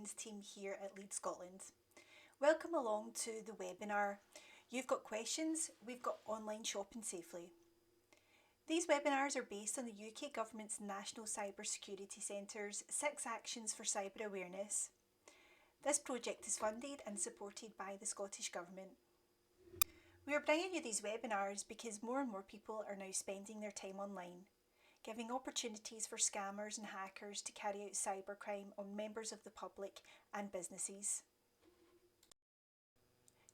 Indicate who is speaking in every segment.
Speaker 1: Designs team here at Lead Scotland. Welcome along to the webinar. You've got questions, we've got online shopping safely. These webinars are based on the UK Government's National Cyber Security Centre's 6 Actions for Cyber Awareness. This project is funded and supported by the Scottish Government. We are bringing you these webinars because more and more people are now spending their time online, giving opportunities for scammers and hackers to carry out cybercrime on members of the public and businesses.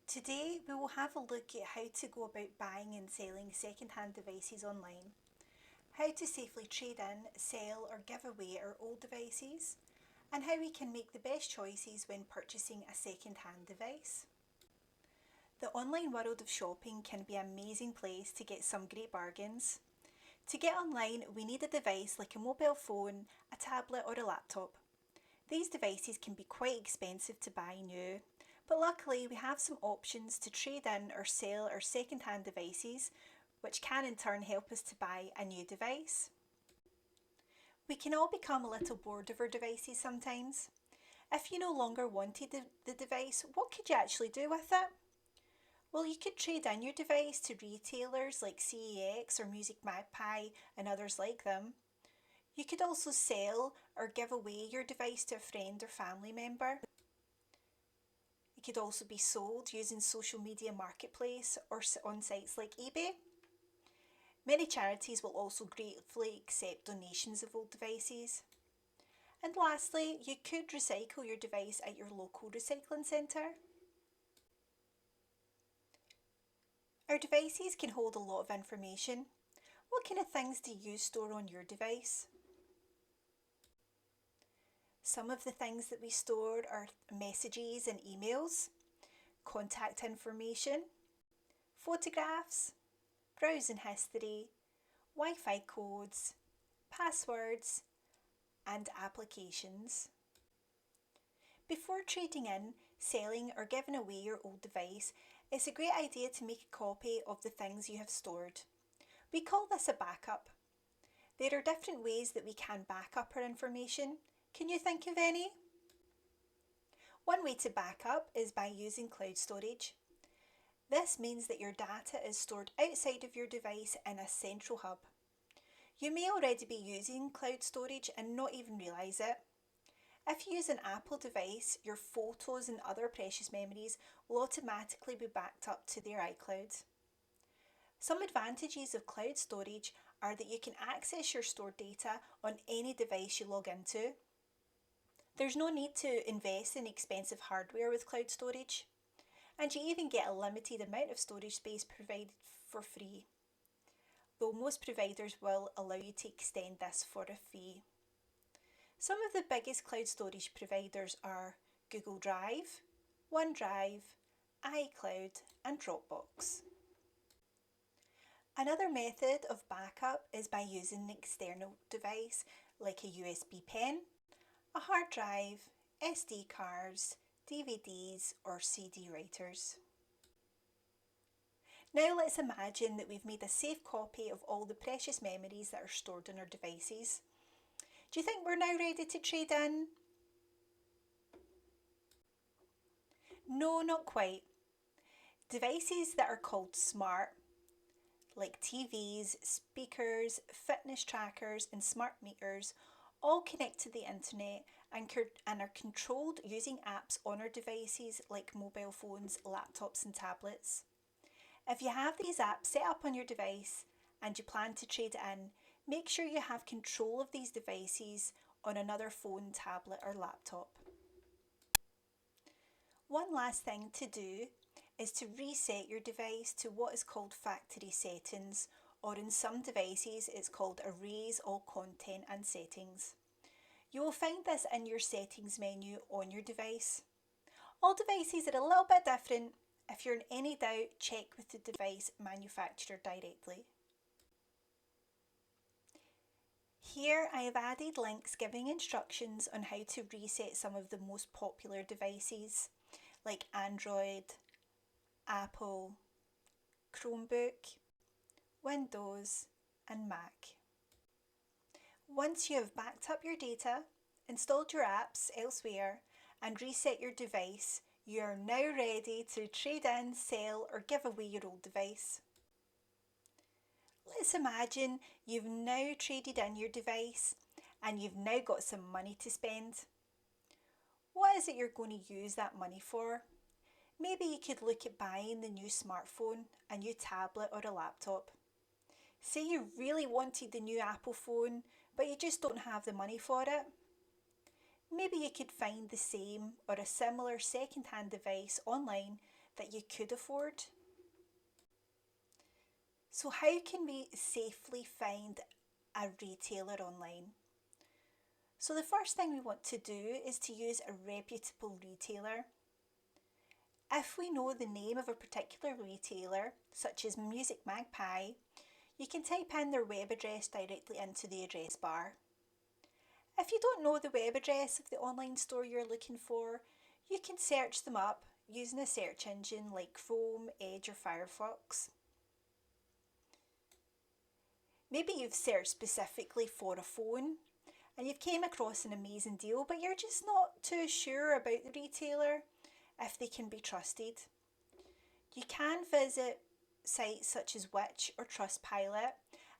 Speaker 1: Today we will have a look at how to go about buying and selling second-hand devices online, how to safely trade in, sell or give away our old devices, and how we can make the best choices when purchasing a second-hand device. The online world of shopping can be an amazing place to get some great bargains. To get online, we need a device like a mobile phone, a tablet or a laptop. These devices can be quite expensive to buy new, but luckily we have some options to trade in or sell our second-hand devices, which can in turn help us to buy a new device. We can all become a little bored of our devices sometimes. If you no longer wanted the device, what could you actually do with it? Well, you could trade in your device to retailers like CEX or Music Magpie and others like them. You could also sell or give away your device to a friend or family member. It could also be sold using social media marketplace or on sites like eBay. Many charities will also gratefully accept donations of old devices. And lastly, you could recycle your device at your local recycling centre. Our devices can hold a lot of information. What kind of things do you store on your device? Some of the things that we store are messages and emails, contact information, photographs, browsing history, Wi-Fi codes, passwords, and applications. Before trading in, selling or giving away your old device, it's a great idea to make a copy of the things you have stored. We call this a backup. There are different ways that we can back up our information. Can you think of any? One way to back up is by using cloud storage. This means that your data is stored outside of your device in a central hub. You may already be using cloud storage and not even realise it. If you use an Apple device, your photos and other precious memories will automatically be backed up to their iCloud. Some advantages of cloud storage are that you can access your stored data on any device you log into. There's no need to invest in expensive hardware with cloud storage, and you even get a limited amount of storage space provided for free, though most providers will allow you to extend this for a fee. Some of the biggest cloud storage providers are Google Drive, OneDrive, iCloud and Dropbox. Another method of backup is by using an external device like a USB pen, a hard drive, SD cards, DVDs or CD writers. Now let's imagine that we've made a safe copy of all the precious memories that are stored on our devices. Do you think we're now ready to trade in? No, not quite. Devices that are called smart, like TVs, speakers, fitness trackers and smart meters, all connect to the internet and are controlled using apps on our devices like mobile phones, laptops and tablets. If you have these apps set up on your device and you plan to trade it in, make sure you have control of these devices on another phone, tablet or laptop. One last thing to do is to reset your device to what is called factory settings, or in some devices it's called Erase All Content and Settings. You will find this in your settings menu on your device. All devices are a little bit different. If you're in any doubt, check with the device manufacturer directly. Here I have added links giving instructions on how to reset some of the most popular devices like Android, Apple, Chromebook, Windows and Mac. Once you have backed up your data, installed your apps elsewhere and reset your device, you are now ready to trade in, sell, or give away your old device. Let's imagine you've now traded in your device and you've now got some money to spend. What is it you're going to use that money for? Maybe you could look at buying the new smartphone, a new tablet, or a laptop. Say you really wanted the new Apple phone, but you just don't have the money for it. Maybe you could find the same or a similar second-hand device online that you could afford. So how can we safely find a retailer online? So the first thing we want to do is to use a reputable retailer. If we know the name of a particular retailer, such as Music Magpie, you can type in their web address directly into the address bar. If you don't know the web address of the online store you're looking for, you can search them up using a search engine like Chrome, Edge or Firefox. Maybe you've searched specifically for a phone and you've came across an amazing deal, but you're just not too sure about the retailer, if they can be trusted. You can visit sites such as Which or Trustpilot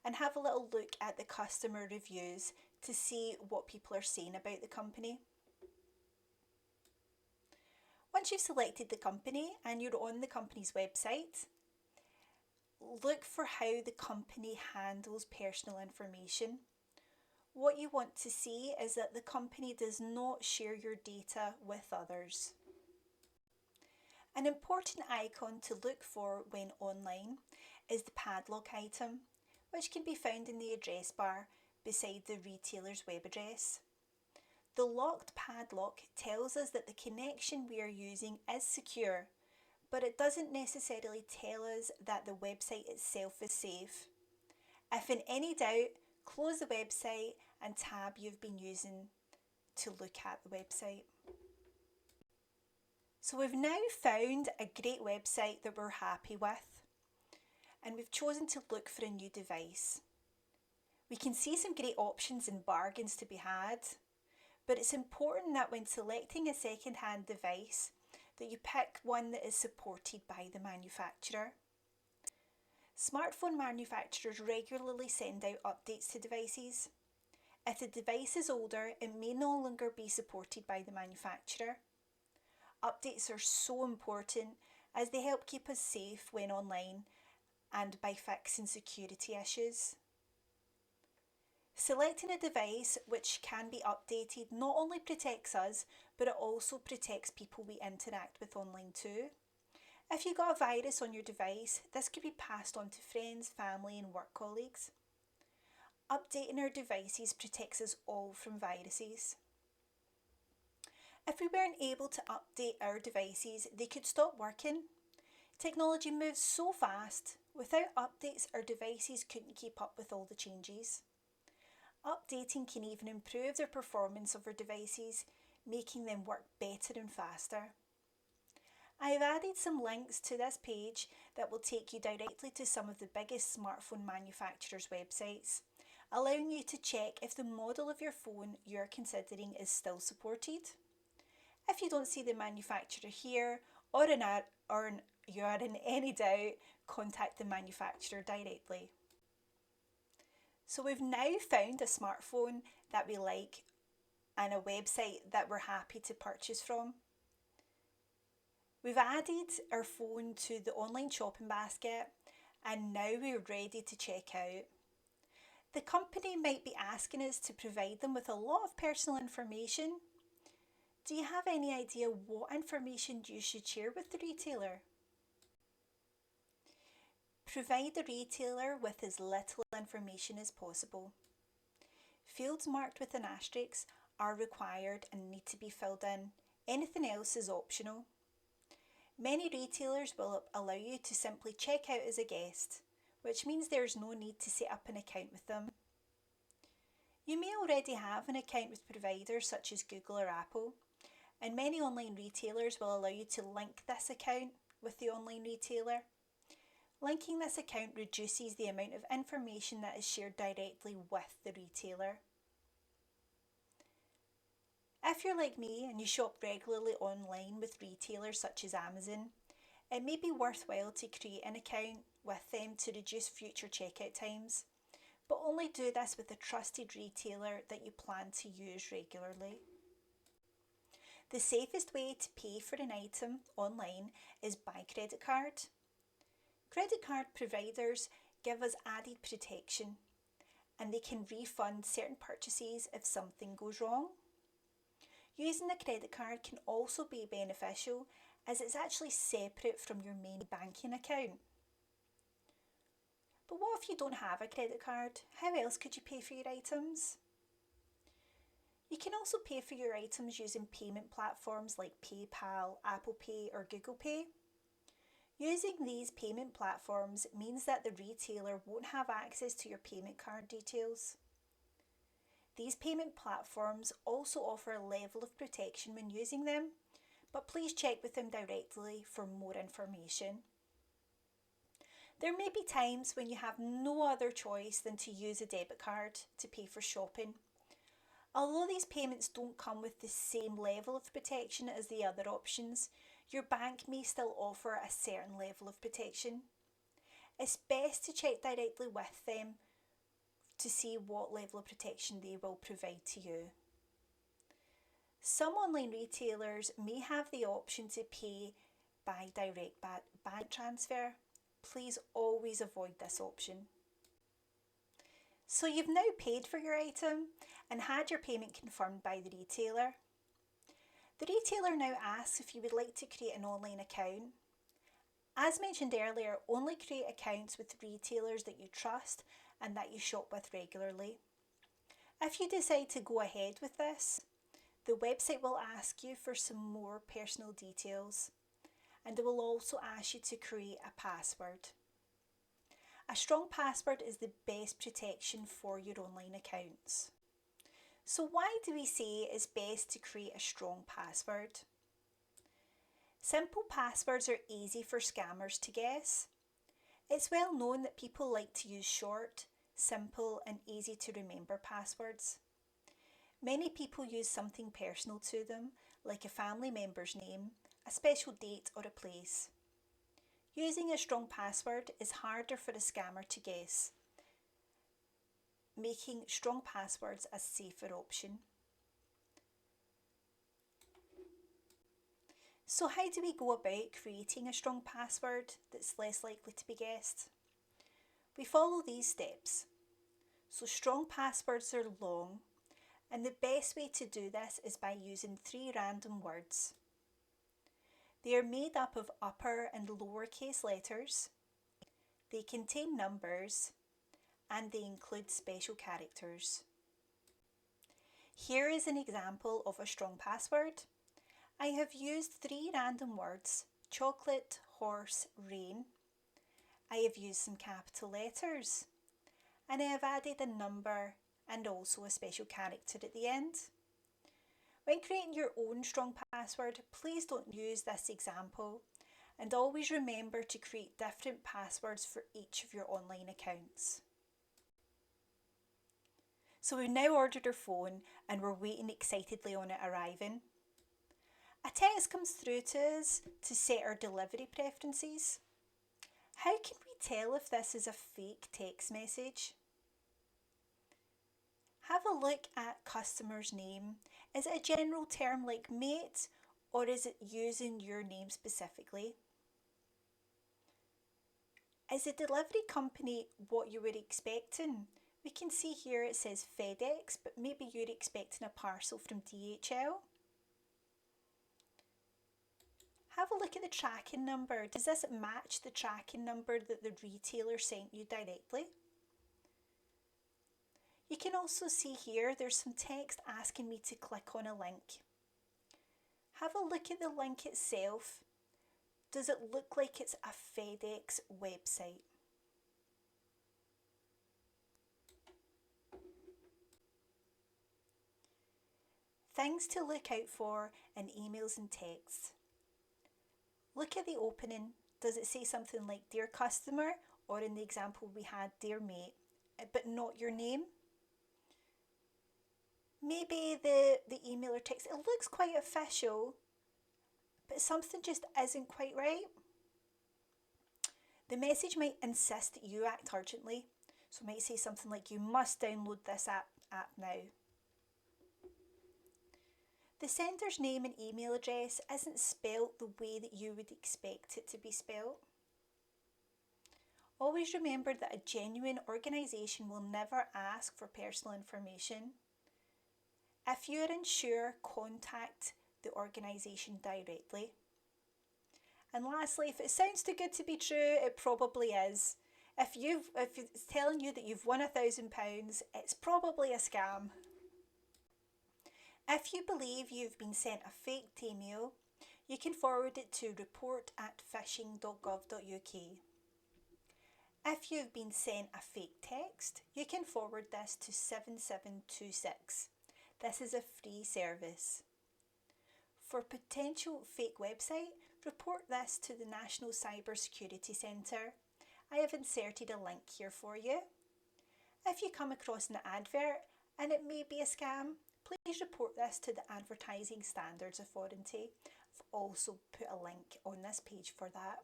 Speaker 1: and have a little look at the customer reviews to see what people are saying about the company. Once you've selected the company and you're on the company's website, look for how the company handles personal information. What you want to see is that the company does not share your data with others. An important icon to look for when online is the padlock item, which can be found in the address bar beside the retailer's web address. The locked padlock tells us that the connection we are using is secure, but it doesn't necessarily tell us that the website itself is safe. If in any doubt, close the website and tab you've been using to look at the website. So we've now found a great website that we're happy with, and we've chosen to look for a new device. We can see some great options and bargains to be had, but it's important that when selecting a second-hand device that you pick one that is supported by the manufacturer. Smartphone manufacturers regularly send out updates to devices. If the device is older, it may no longer be supported by the manufacturer. Updates are so important as they help keep us safe when online and by fixing security issues. Selecting a device which can be updated not only protects us, but it also protects people we interact with online too. If you got a virus on your device, this could be passed on to friends, family and work colleagues. Updating our devices protects us all from viruses. If we weren't able to update our devices, they could stop working. Technology moves so fast, without updates our devices couldn't keep up with all the changes. Updating can even improve the performance of our devices, making them work better and faster. I have added some links to this page that will take you directly to some of the biggest smartphone manufacturers' websites, allowing you to check if the model of your phone you're considering is still supported. If you don't see the manufacturer here or you are in any doubt, contact the manufacturer directly. So we've now found a smartphone that we like and a website that we're happy to purchase from. We've added our phone to the online shopping basket and now we're ready to check out. The company might be asking us to provide them with a lot of personal information. Do you have any idea what information you should share with the retailer? Provide the retailer with as little information as possible. Fields marked with an asterisk are required and need to be filled in. Anything else is optional. Many retailers will allow you to simply check out as a guest, which means there's no need to set up an account with them. You may already have an account with providers such as Google or Apple, and many online retailers will allow you to link this account with the online retailer. Linking this account reduces the amount of information that is shared directly with the retailer. If you're like me and you shop regularly online with retailers such as Amazon, it may be worthwhile to create an account with them to reduce future checkout times, but only do this with a trusted retailer that you plan to use regularly. The safest way to pay for an item online is by credit card. Credit card providers give us added protection and they can refund certain purchases if something goes wrong. Using a credit card can also be beneficial as it's actually separate from your main banking account. But what if you don't have a credit card? How else could you pay for your items? You can also pay for your items using payment platforms like PayPal, Apple Pay, or Google Pay. Using these payment platforms means that the retailer won't have access to your payment card details. These payment platforms also offer a level of protection when using them, but please check with them directly for more information. There may be times when you have no other choice than to use a debit card to pay for shopping. Although these payments don't come with the same level of protection as the other options, your bank may still offer a certain level of protection. It's best to check directly with them to see what level of protection they will provide to you. Some online retailers may have the option to pay by direct bank transfer. Please always avoid this option. So you've now paid for your item and had your payment confirmed by the retailer. The retailer now asks if you would like to create an online account. As mentioned earlier, only create accounts with retailers that you trust and that you shop with regularly. If you decide to go ahead with this, the website will ask you for some more personal details and it will also ask you to create a password. A strong password is the best protection for your online accounts. So why do we say it's best to create a strong password? Simple passwords are easy for scammers to guess. It's well known that people like to use short, simple and easy to remember passwords. Many people use something personal to them, like a family member's name, a special date or a place. Using a strong password is harder for a scammer to guess, making strong passwords a safer option. So how do we go about creating a strong password that's less likely to be guessed? We follow these steps. So strong passwords are long, and the best way to do this is by using 3 random words. They are made up of upper and lowercase letters, they contain numbers, and they include special characters. Here is an example of a strong password. I have used 3 random words: chocolate, horse, rain. I have used some capital letters, and I have added a number and also a special character at the end. When creating your own strong password, please don't use this example and always remember to create different passwords for each of your online accounts. So we've now ordered our phone and we're waiting excitedly on it arriving. A text comes through to us to set our delivery preferences. How can we tell if this is a fake text message? Have a look at customer's name. Is it a general term like mate, or is it using your name specifically? Is the delivery company what you were expecting? We can see here it says FedEx, but maybe you're expecting a parcel from DHL. Have a look at the tracking number. Does this match the tracking number that the retailer sent you directly? You can also see here there's some text asking me to click on a link. Have a look at the link itself. Does it look like it's a FedEx website? Things to look out for in emails and texts. Look at the opening. Does it say something like "Dear customer," or in the example we had "Dear mate," but not your name? Maybe the email or text, it looks quite official, but something just isn't quite right. The message might insist that you act urgently, so it might say something like, you must download this app now. The sender's name and email address isn't spelt the way that you would expect it to be spelt. Always remember that a genuine organisation will never ask for personal information. If you are unsure, contact the organisation directly. And lastly, if it sounds too good to be true, it probably is. If it's telling you that you've won £1,000, it's probably a scam. If you believe you've been sent a faked email, you can forward it to report@phishing.gov.uk. If you've been sent a fake text, you can forward this to 7726. This is a free service. For potential fake website, report this to the National Cyber Security Centre. I have inserted a link here for you. If you come across an advert and it may be a scam, please report this to the Advertising Standards Authority. I've also put a link on this page for that.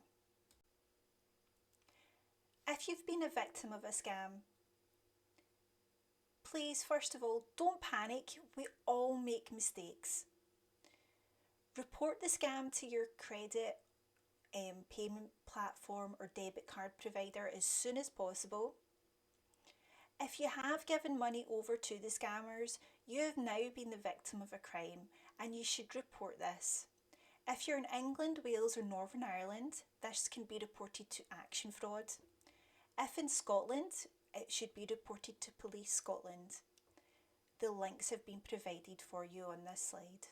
Speaker 1: If you've been a victim of a scam, please, first of all, don't panic. We all make mistakes. Report the scam to your credit payment platform or debit card provider as soon as possible. If you have given money over to the scammers, you have now been the victim of a crime and you should report this. If you're in England, Wales or Northern Ireland, this can be reported to Action Fraud. If in Scotland, it should be reported to Police Scotland. The links have been provided for you on this slide.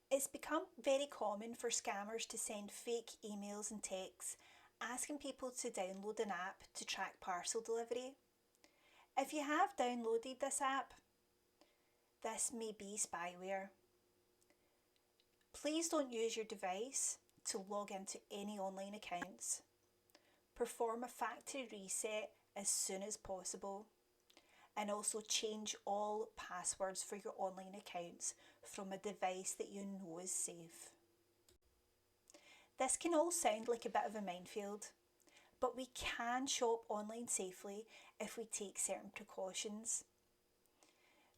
Speaker 1: It's become very common for scammers to send fake emails and texts asking people to download an app to track parcel delivery. If you have downloaded this app, this may be spyware. Please don't use your device to log into any online accounts. Perform a factory reset as soon as possible. And also change all passwords for your online accounts from a device that you know is safe. This can all sound like a bit of a minefield, but we can shop online safely if we take certain precautions.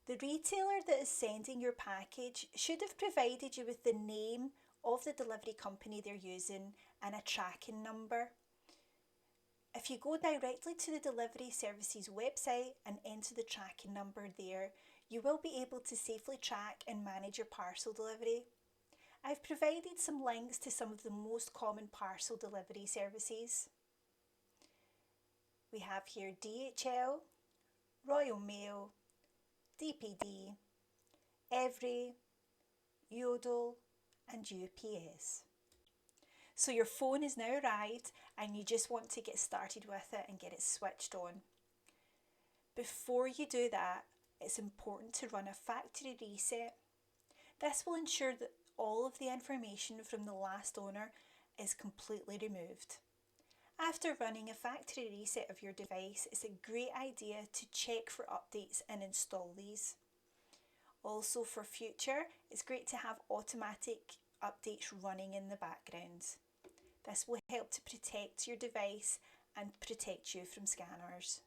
Speaker 1: The retailer that is sending your package should have provided you with the name of the delivery company they're using and a tracking number. If you go directly to the delivery service's website and enter the tracking number there, you will be able to safely track and manage your parcel delivery. I've provided some links to some of the most common parcel delivery services. We have here DHL, Royal Mail, DPD, Evri, Yodel and UPS. So your phone has now arrived and you just want to get started with it and get it switched on. Before you do that, it's important to run a factory reset. This will ensure that all of the information from the last owner is completely removed. After running a factory reset of your device, it's a great idea to check for updates and install these. Also for future, it's great to have automatic updates running in the background. This will help to protect your device and protect you from scanners.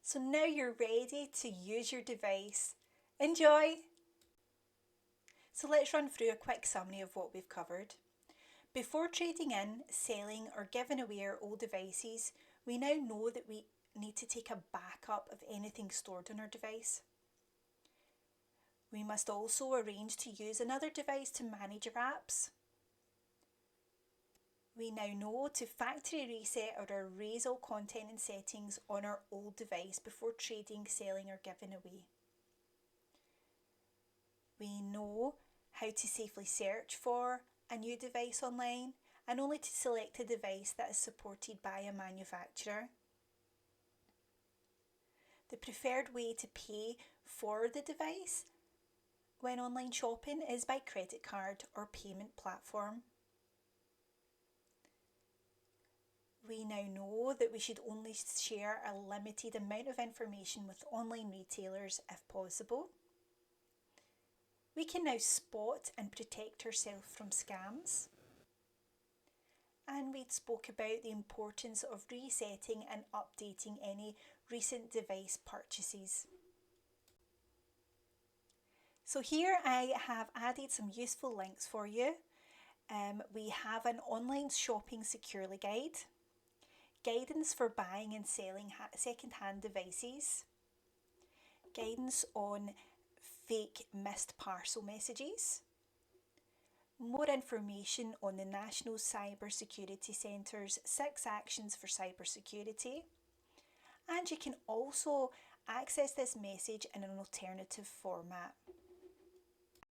Speaker 1: So now you're ready to use your device. Enjoy! So let's run through a quick summary of what we've covered. Before trading in, selling or giving away our old devices, we now know that we need to take a backup of anything stored on our device. We must also arrange to use another device to manage our apps. We now know to factory reset or erase all content and settings on our old device before trading, selling or giving away. We know how to safely search for a new device online and only to select a device that is supported by a manufacturer. The preferred way to pay for the device when online shopping is by credit card or payment platform. We now know that we should only share a limited amount of information with online retailers if possible. We can now spot and protect ourselves from scams. And we spoke about the importance of resetting and updating any recent device purchases. So here I have added some useful links for you. We have an online shopping securely guide, guidance for buying and selling second-hand devices, guidance on fake missed parcel messages, more information on the National Cyber Security Centre's 6 actions for cybersecurity, and you can also access this message in an alternative format.